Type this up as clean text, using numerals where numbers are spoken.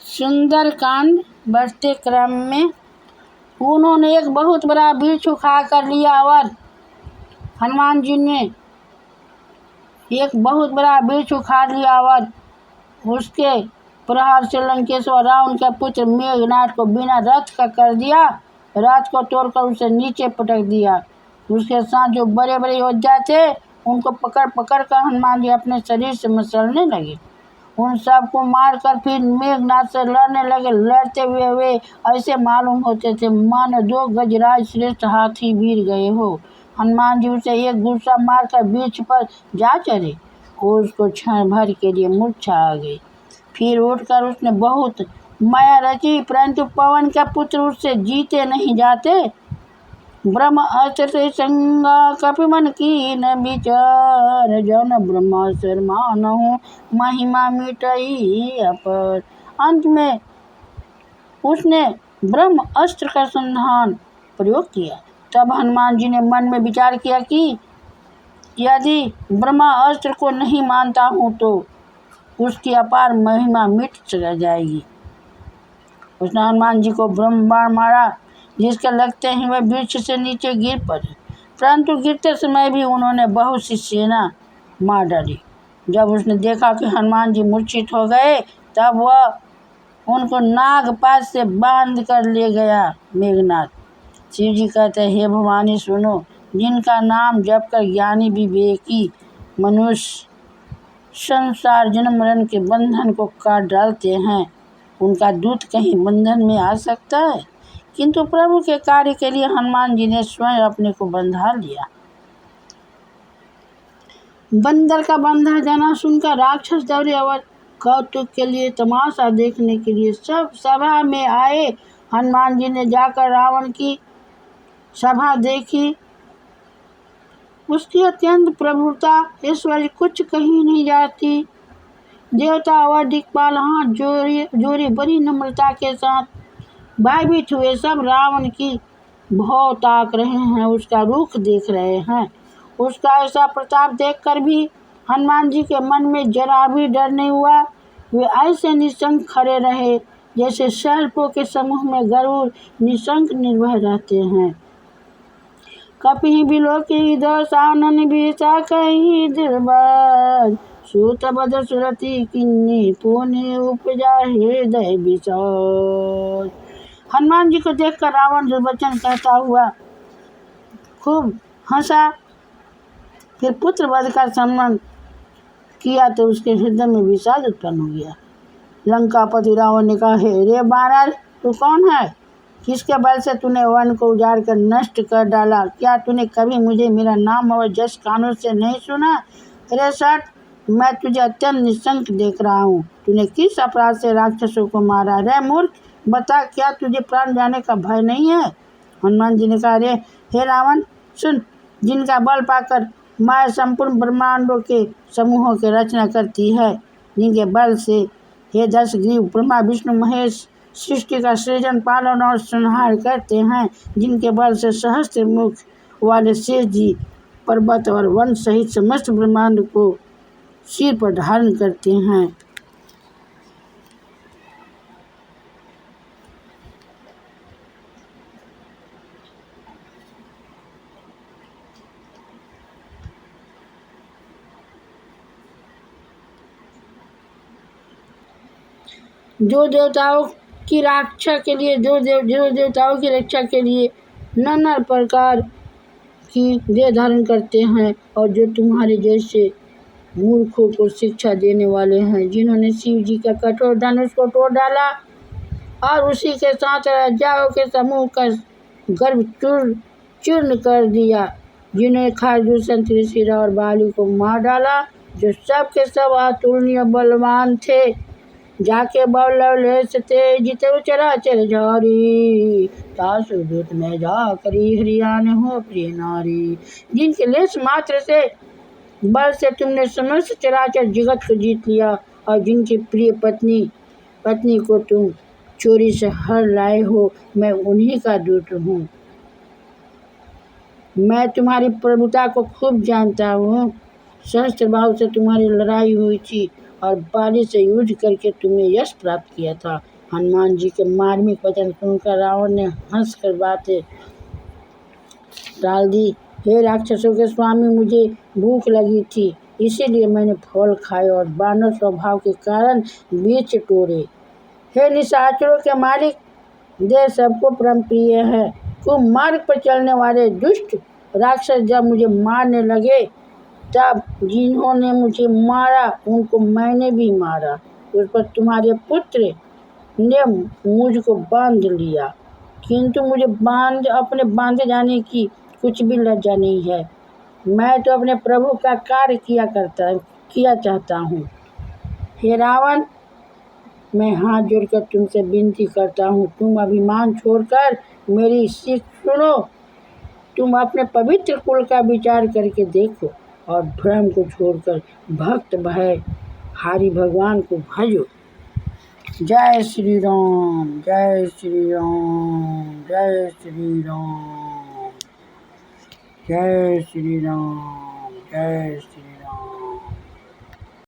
सुंदरकांड बढ़ते क्रम में उन्होंने एक बहुत बड़ा वृक्ष उखा कर लिया और हनुमान जी ने एक बहुत बड़ा वृक्ष उखाड़ लिया और उसके प्रहार से लंकेश्वर रावण के पुत्र मेघनाथ को बिना रथ का कर दिया। रथ को तोड़कर उसे नीचे पटक दिया। उसके साथ जो बड़े बड़े योद्धा थे उनको पकड़ पकड़ कर हनुमान जी अपने शरीर से मसलने लगे। उन सबको मारकर फिर मेघनाथ से लड़ने लगे। लड़ते हुए वे ऐसे मालूम होते थे मानो 2 गजराज श्रेष्ठ हाथी वीर गए हो। हनुमान जी उसे एक गुस्सा मारकर वृक्ष पर जा चढ़े। उसको क्षण भर के लिए मूर्छा आ गई। फिर उठकर उसने बहुत माया रची, परंतु पवन के पुत्र उससे जीते नहीं जाते। ब्रह्म अस्त्र से संगा कपिमन की न विचार, जन ब्रह्मास्त्र मानहु महिमा मिटई अपर। अंत में उसने ब्रह्म अस्त्र का संधान प्रयोग किया। तब हनुमान जी ने मन में विचार किया कि यदि ब्रह्मास्त्र को नहीं मानता हूँ तो उसकी अपार महिमा मिट जाएगी। उसने हनुमान जी को ब्रह्म बाण मारा, जिसके लगते ही वे वृक्ष से नीचे गिर पड़े, परंतु गिरते समय भी उन्होंने बहुत सी सेना मार डाली। जब उसने देखा कि हनुमान जी मूर्छित हो गए तब वह उनको नागपाश से बांध कर ले गया। मेघनाथ शिव जी कहते हे भवानी सुनो, जिनका नाम जप कर ज्ञानी विवेकी मनुष्य संसार जन्म मरण के बंधन को काट डालते हैं, उनका दूत कहीं बंधन में आ सकता है। किंतु प्रभु के कार्य के लिए हनुमान जी ने स्वयं अपने को बंधा लिया। बंदर का बंधा जाना सुनकर राक्षस दौड़े और कौतुक के लिए तमाशा देखने के लिए सब सभा में आए। हनुमान जी ने जाकर रावण की सभा देखी। उसकी अत्यंत प्रभुता ऐश्वर्य कुछ कहीं नहीं जाती। देवता और दिक्पाल हाथ जोड़े बड़ी नम्रता के साथ भयभीत हुए सब रावण की भौ ताक रहे हैं, उसका रुख देख रहे हैं। उसका ऐसा प्रताप देखकर भी हनुमान जी के मन में जरा भी डर नहीं हुआ। वे ऐसे निशंक खड़े रहे जैसे सर्पों के समूह में गरुड़ निशंक निर्भय रहते हैं। कपिहि बिलोकी दशानन बिचा कहि दुर्बल, सूत बध सुरति किन्नी पुनि उपजा हृदय विशाल। हनुमान जी को देखकर रावण दुर्वचन कहता हुआ खूब हंसा। फिर पुत्र वध का सम्मान किया तो उसके हृदय में विषाद उत्पन्न हो गया। लंकापति रावण ने कहा हे रे बानर, तू कौन है? किसके बल से तूने वन को उजाड़ कर नष्ट कर डाला? क्या तूने कभी मुझे मेरा नाम और जस कानों से नहीं सुना? अरे सट, मैं तुझे अत्यंत निशंक देख रहा हूँ। तूने किस अपराध से राक्षसों को मारा? रे मूर्ख, बता, क्या तुझे प्राण जाने का भय नहीं है? हनुमान जी ने कहा अरे हे रावण सुन, जिनका बल पाकर माया संपूर्ण ब्रह्मांडों के समूहों की रचना करती है, जिनके बल से हे 10 ग्रीव ब्रह्मा विष्णु महेश सृष्टि का सृजन पालन और संहार करते हैं, जिनके बल से सहस्त्र मुख वाले शेष जी पर्वत और वन सहित समस्त ब्रह्मांड को सिर पर धारण करते हैं। जो देवताओं की रक्षा के लिए जो देवताओं की रक्षा के लिए नाना प्रकार की देह धारण करते हैं, और जो तुम्हारे जैसे मूर्खों को शिक्षा देने वाले हैं, जिन्होंने शिव जी का कठोर धनुष को तोड़ डाला और उसी के साथ राजाओं के समूह का गर्भ चूर्ण कर दिया, जिन्होंने खारदूषण त्रिशिरा और बाली को मार डाला, जो सब के सब अतुलनीय बलवान थे, जाके बौलवलेस तेज चराचर झारी, तासु दूत में जा करी हरियाण हो प्रिय नारी। जिनके लेस मात्र से बल से तुमने समस्त चराचर जगत को जीत लिया, और जिनकी प्रिय पत्नी को तुम चोरी से हर लाए हो, मैं उन्हीं का दूत हूँ। मैं तुम्हारी प्रभुता को खूब जानता हूँ। सहस्त्र भाव से तुम्हारी लड़ाई हुई थी और बाली से युद्ध करके तुमने यश प्राप्त किया था। हनुमान जी के मार्मिक वचन सुनकर रावण ने हंसकर बातें डाल दी। हे राक्षसों के स्वामी, मुझे भूख लगी थी, इसीलिए मैंने फल खाए और बानर स्वभाव के कारण बीच टोरे। हे निशाचरों के मालिक, देह सबको परम प्रिय है। कुमार्ग पर चलने वाले दुष्ट राक्षस जब मुझे मारने लगे, तब जिन्होंने मुझे मारा उनको मैंने भी मारा। उस पर तुम्हारे पुत्र ने मुझको बांध लिया, किंतु मुझे अपने बांधे जाने की कुछ भी लज्जा नहीं है। मैं तो अपने प्रभु का कार्य किया चाहता हूँ। हे रावण, मैं हाथ जोड़कर तुमसे विनती करता हूँ, तुम अभिमान छोड़कर मेरी सीख सुनो। तुम अपने पवित्र कुल का विचार करके देखो और भ्रम को छोड़कर भक्त भय हारी भगवान को भजो। जय श्री राम, जय श्री राम, जय श्री राम, जय श्री राम, जय श्री